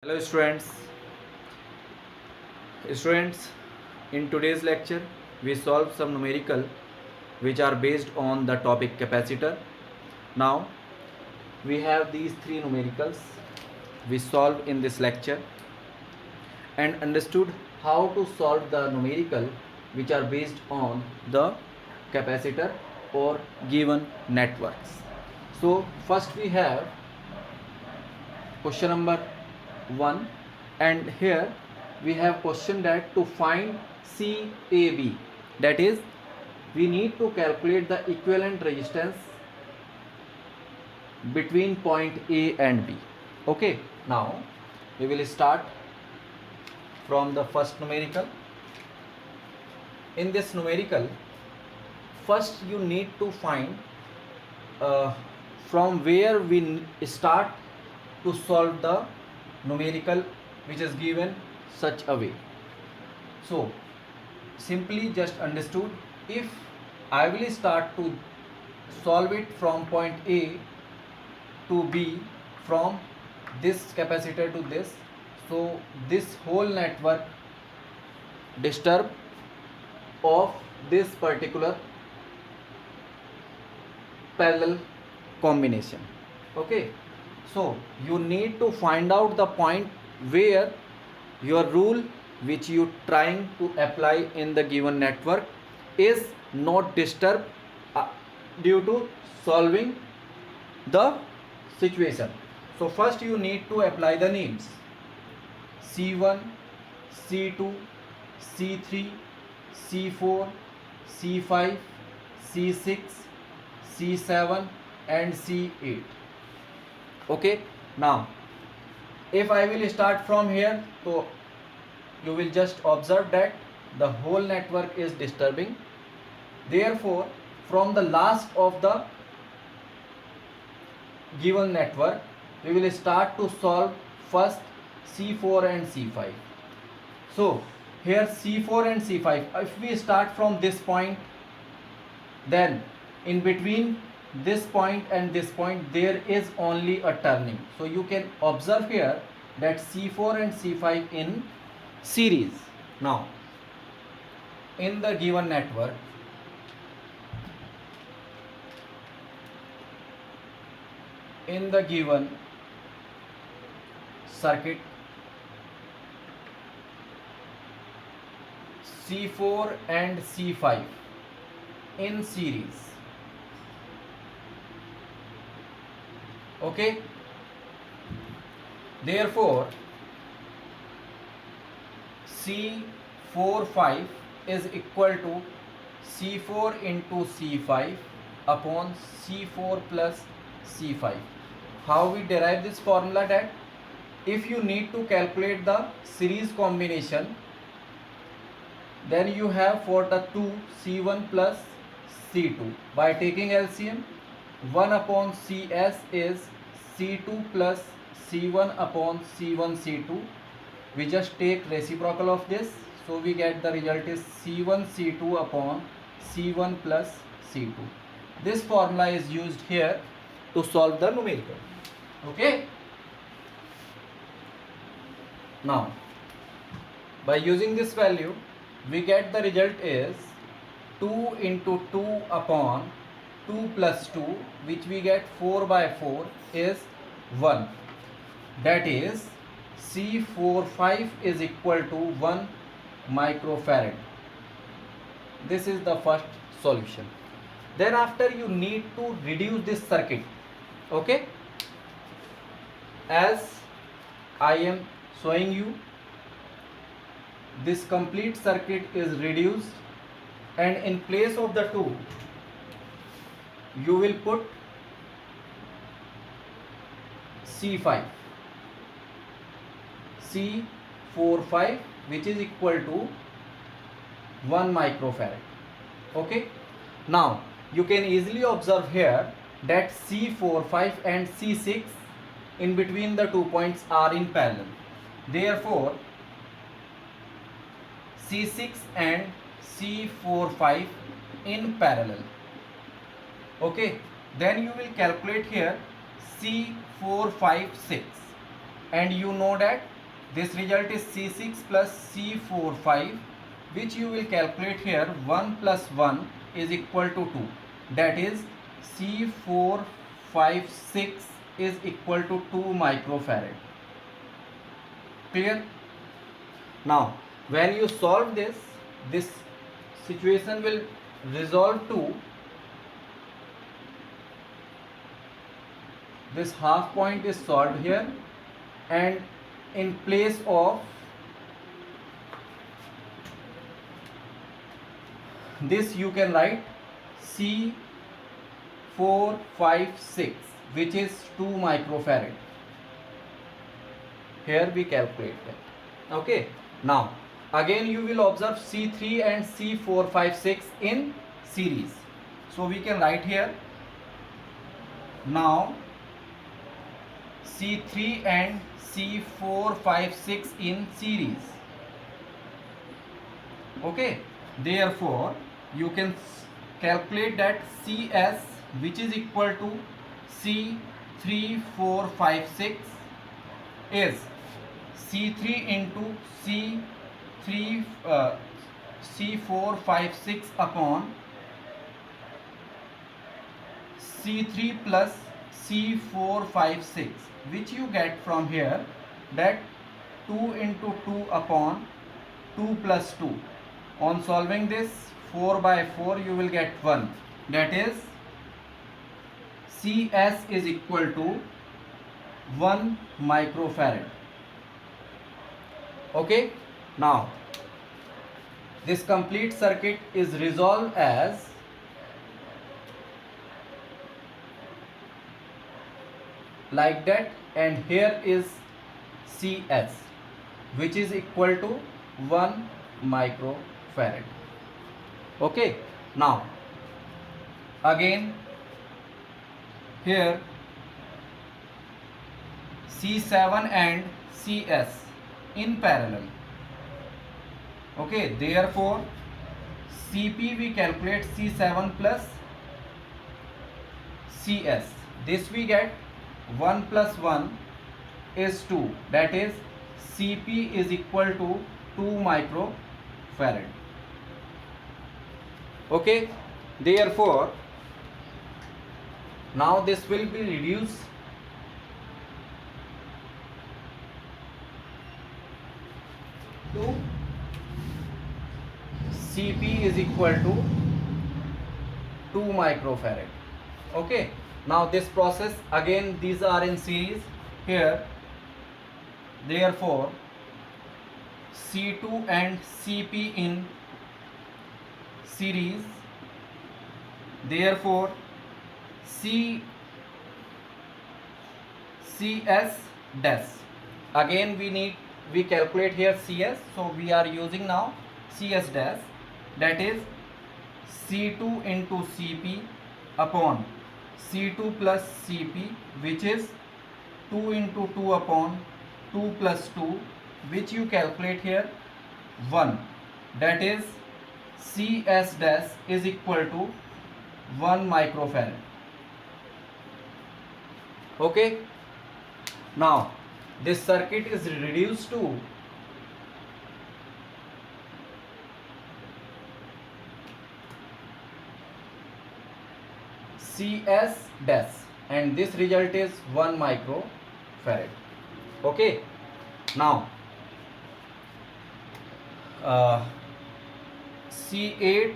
Hello students, in today's lecture we solve some numerical which are based on the topic capacitor. Now we have these three numericals we solved in this lecture and understood how to solve the numerical which are based on the capacitor or given networks. So first we have question number 1, and here we have question that to find CAB, that is we need to calculate the equivalent resistance between point A and B. Okay, now we will start from the first numerical. In this numerical, first you need to find from where we start to solve the numerical which is given such a way. So simply just understood, if I will start to solve it from point A to B, from this capacitor to this, so this whole network disturb of this particular parallel combination. Okay, so you need to find out the point where your rule which you trying to apply in the given network is not disturbed due to solving the situation. So first you need to apply the names C1, C2, C3, C4, C5, C6, C7 and C8. Okay, now if I will start from here, so you will just observe that the whole network is disturbing. Therefore from the last of the given network we will start to solve first C4 and C5. So here C4 and C5, if we start from this point, then in between this point and this point there is only a turning. So you can observe here that C4 and C5 in series. Now in the given network, in the given circuit, C4 and C5 in series. Okay, therefore C45 is equal to C4 into C5 upon C4 plus C5. How we derive this formula? That if you need to calculate the series combination, then you have for the 2 C1 plus C2 by taking LCM, 1 upon CS is C2 plus C1 upon C1 C2. We just take reciprocal of this, so we get the result is C1 C2 upon C1 plus C2. This formula is used here to solve the numerical. Okay, now by using this value we get the result is 2 into 2 upon 2 plus 2, which we get 4 by 4 is 1. That is C45 is equal to 1 microfarad. This is the first solution. Then after you need to reduce this circuit. Okay, as I am showing you, this complete circuit is reduced, and in place of the 2 you will put C5, C45, which is equal to 1 microfarad. Okay, now you can easily observe here that C45 and C6 in between the 2 points are in parallel. Therefore C6 and C45 in parallel. Okay, then you will calculate here C456 and you know that this result is C6 plus C4 5, which you will calculate here. 1 plus 1 is equal to 2, that is C4 5 6 is equal to 2 microfarad. Clear? Now when you solve this situation will resolve to this half point is solved here, and in place of this you can write C456, which is 2 microfarad. Here we calculate that. Okay, now again you will observe C3 and C456 in series, so we can write here now C3 and C456 in series. Okay, therefore you can calculate that CS, which is equal to C3456, is C3 into C456 upon C3 plus C456, which you get from here, that 2 into 2 upon 2 plus 2. On solving this 4 by 4 you will get 1, that is CS is equal to 1 microfarad. Okay, now this complete circuit is resolved as like that, and here is CS, which is equal to 1 microfarad. Okay, now again here C7 and CS in parallel. Okay, therefore CP we calculate C7 plus CS. This we get 1 plus 1 is 2, that is CP is equal to 2 microfarad. Okay, therefore now this will be reduced to CP is equal to 2 microfarad. Okay, now this process again, these are in series here, therefore C2 and CP in series, therefore CS dash. Again we calculate here CS, so we are using now CS dash, that is C2 into CP upon C2 plus CP, which is 2 into 2 upon 2 plus 2, which you calculate here 1, that is CS dash is equal to 1 microfarad. Okay, now this circuit is reduced to CS dash, and this result is 1 microfarad. Okay, now C8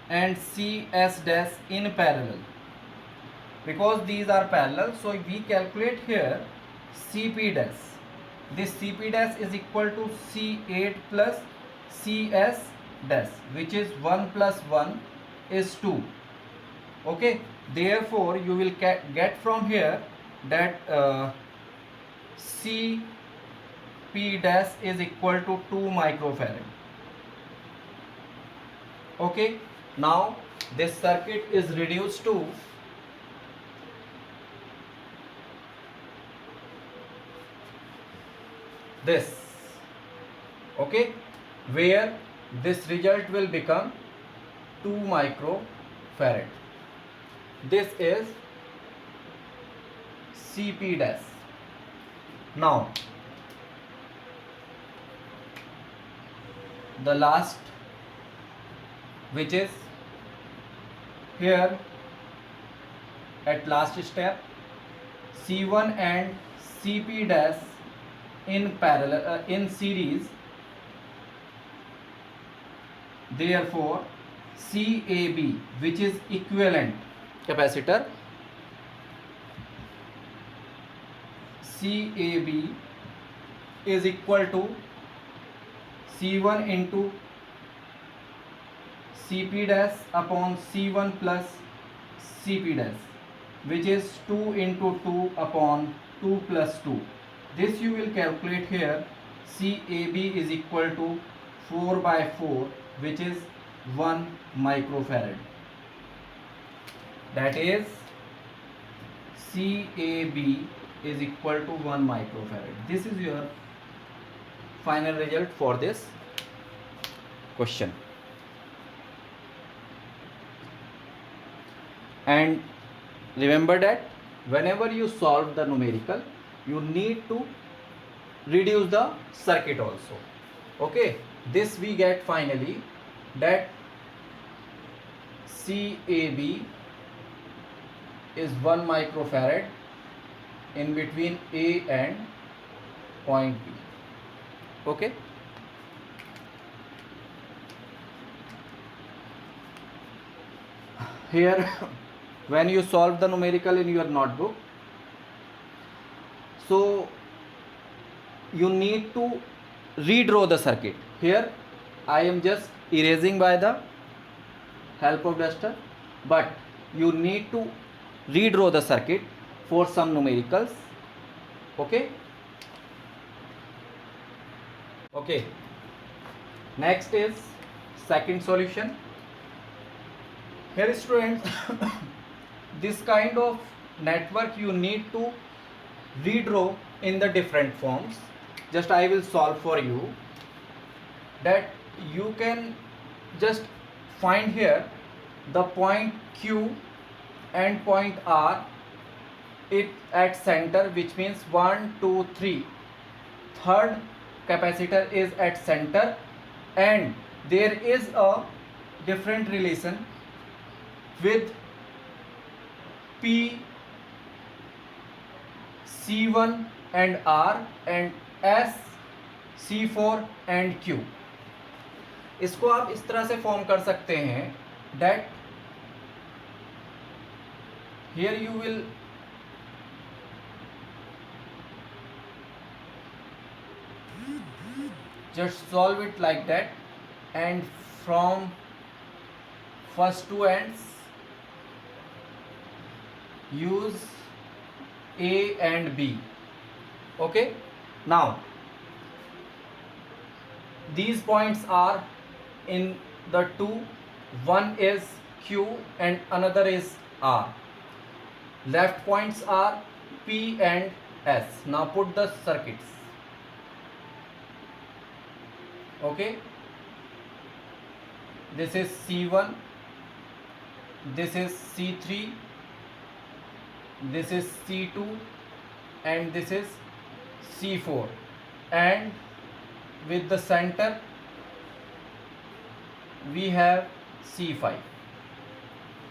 and CS dash in parallel, because these are parallel, so we calculate here CP dash. This CP dash is equal to C8 plus CS dash, which is 1 plus 1 is 2. Okay, therefore you will get from here that CP dash is equal to 2 microfarad. Okay, now this circuit is reduced to this. Okay, where this result will become 2 microfarad. This is CP dash. Now the last, which is here at last step, C1 and Cp dash in parallel, in series. Therefore CAB, which is equivalent capacitor, CAB is equal to C1 into Cp dash upon C1 plus Cp dash, which is 2 into 2 upon 2 plus 2. This you will calculate here. CAB is equal to 4 by 4, which is 1 microfarad. That is CAB is equal to 1 microfarad. This is your final result for this question. And remember that whenever you solve the numerical, you need to reduce the circuit also. Okay, this we get finally that CAB is 1 microfarad in between A and point B. Okay. Here when you solve the numerical in your notebook, so you need to redraw the circuit. Here I am just erasing by the help of duster, but you need to redraw the circuit for some numericals. Okay. Okay, next is second solution. Here students, this kind of network you need to redraw in the different forms. Just I will solve for you, that you can just find here the point Q and point R, it at center, which means 1 2 3, third capacitor is at center, and there is a different relation with P, C1 and R, and S, C4 and Q. इसको आप इस तरह से form कर सकते हैं that here you will just solve it like that, and from first two ends use A and B. Okay, now these points are in the two, one is Q and another is R. Left points are P and S. Now put the circuits. Okay, this is C1, this is C3, this is C2, and this is C4, and with the center we have C5.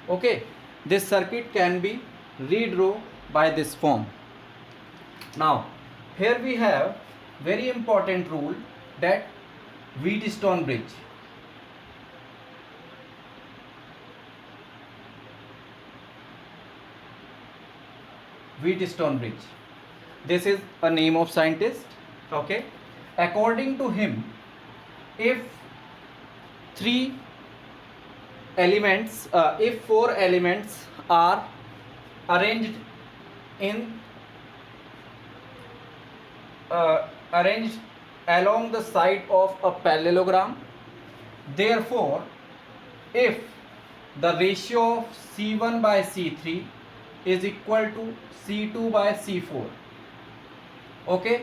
Okay, this circuit can be redrawn by this form. Now here we have very important rule, that Wheatstone bridge. Wheatstone bridge. This is a name of scientist. Okay. According to him, if three elements, if four elements are arranged in arranged along the side of a parallelogram, therefore if the ratio of C1 by C3 is equal to C2 by C4, okay,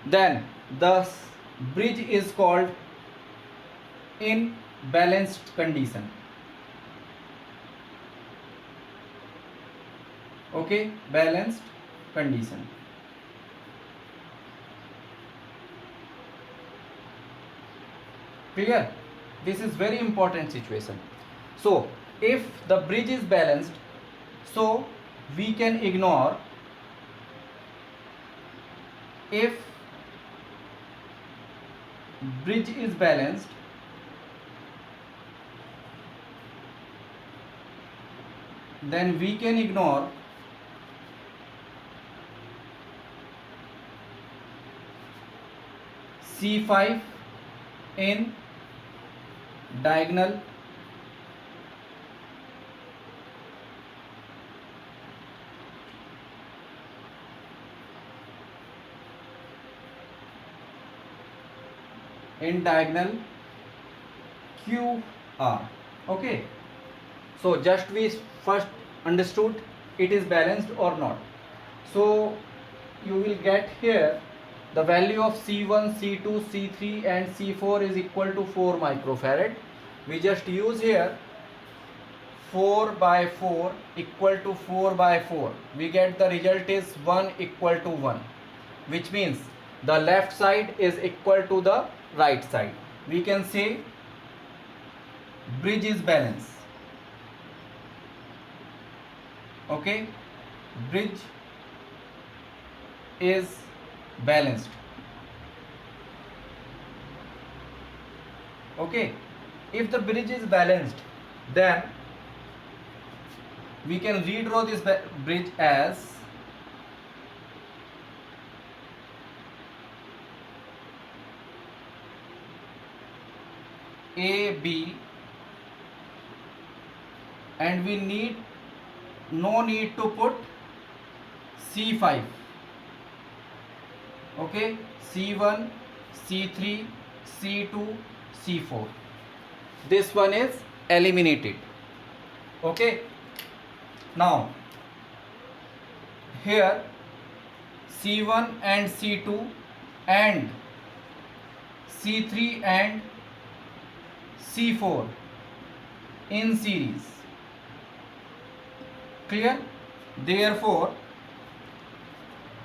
then the bridge is called in balanced condition. Okay, balanced condition. Clear? This is very important situation. So if the bridge is balanced, so we can ignore if bridge is balanced, then we can ignore C5 in diagonal QR. Okay, so just we first understood it is balanced or not. So you will get here the value of C1, C2, C3 and C4 is equal to 4 microfarad. We just use here 4 by 4 equal to 4 by 4. We get the result is 1 equal to 1, which means the left side is equal to the right side. We can say bridge is balanced. Okay, bridge is balanced. Okay, if the bridge is balanced, then we can redraw this bridge as AB, and we no need to put C5. Okay, C1, C3, C2, C4. This one is eliminated. Okay, now here C1 and C2 and C3 and C4 in series. Clear? Therefore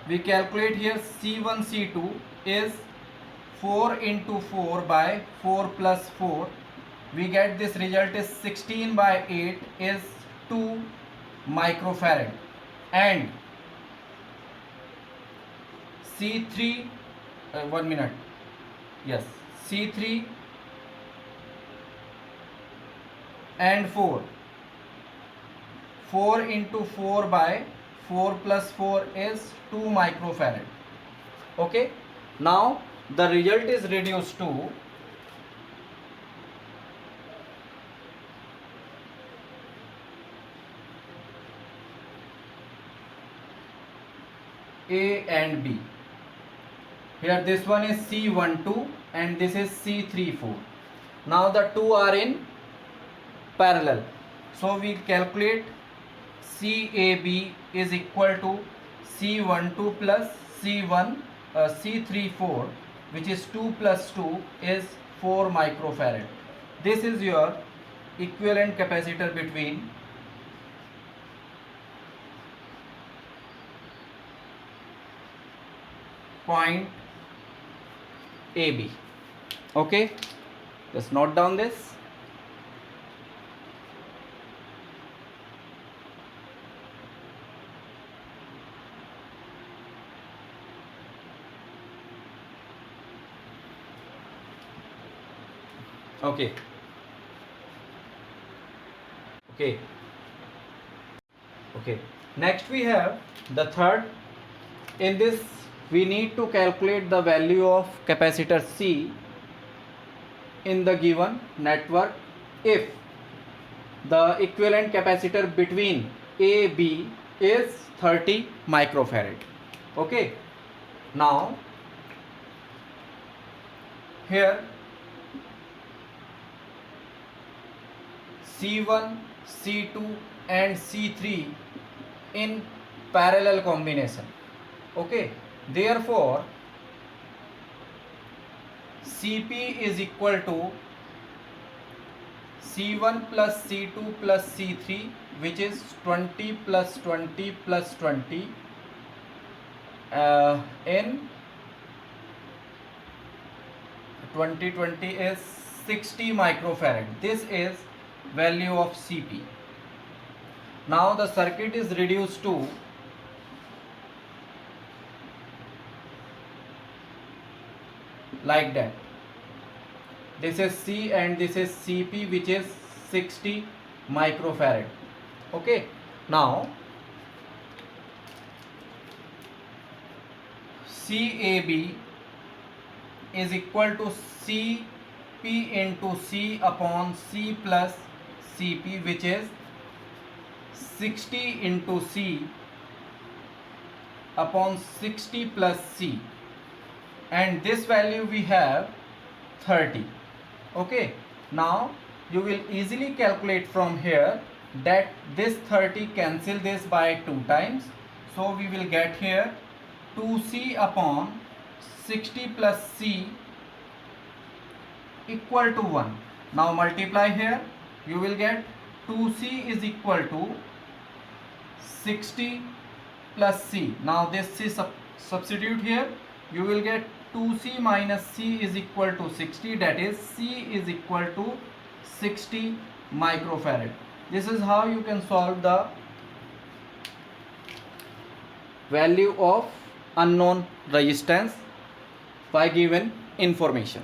we calculate here C1 C2 is 4 into 4 by 4 plus 4. We get this result is 16 by 8 is 2 microfarad, and C3 1 minute, yes, C3 and 4 into 4 by 4 plus 4 is 2 microfarad. Okay, now the result is reduced to A and B. Here this one is C12 and this is C34. Now the two are in parallel, so we calculate CAB is equal to C12 plus C34, which is 2 plus 2 is 4 microfarad. This is your equivalent capacitor between point AB. Okay, just note down this. Okay. Okay. Okay. Next we have the third. In this we need to calculate the value of capacitor C in the given network if the equivalent capacitor between A, B is 30 microfarad. Okay. Now here C1, C2 and C3 in parallel combination. Okay, therefore CP is equal to C1 plus C2 plus C3, which is 20 plus 20 plus 20 in 20 is 60 microfarad. This is value of Cp. Now the circuit is reduced to like that. This is C and this is Cp, which is 60 microfarad. Okay. Now CAB is equal to Cp into C upon C plus Cp, which is 60 into C upon 60 plus C, and this value we have 30. Okay, now you will easily calculate from here that this 30 cancel this by 2 times, so we will get here 2C upon 60 plus C equal to 1. Now multiply here, you will get 2C is equal to 60 plus C. Now this is substitute here, you will get 2C minus C is equal to 60, that is C is equal to 60 microfarad. This is how you can solve the value of unknown resistance by given information.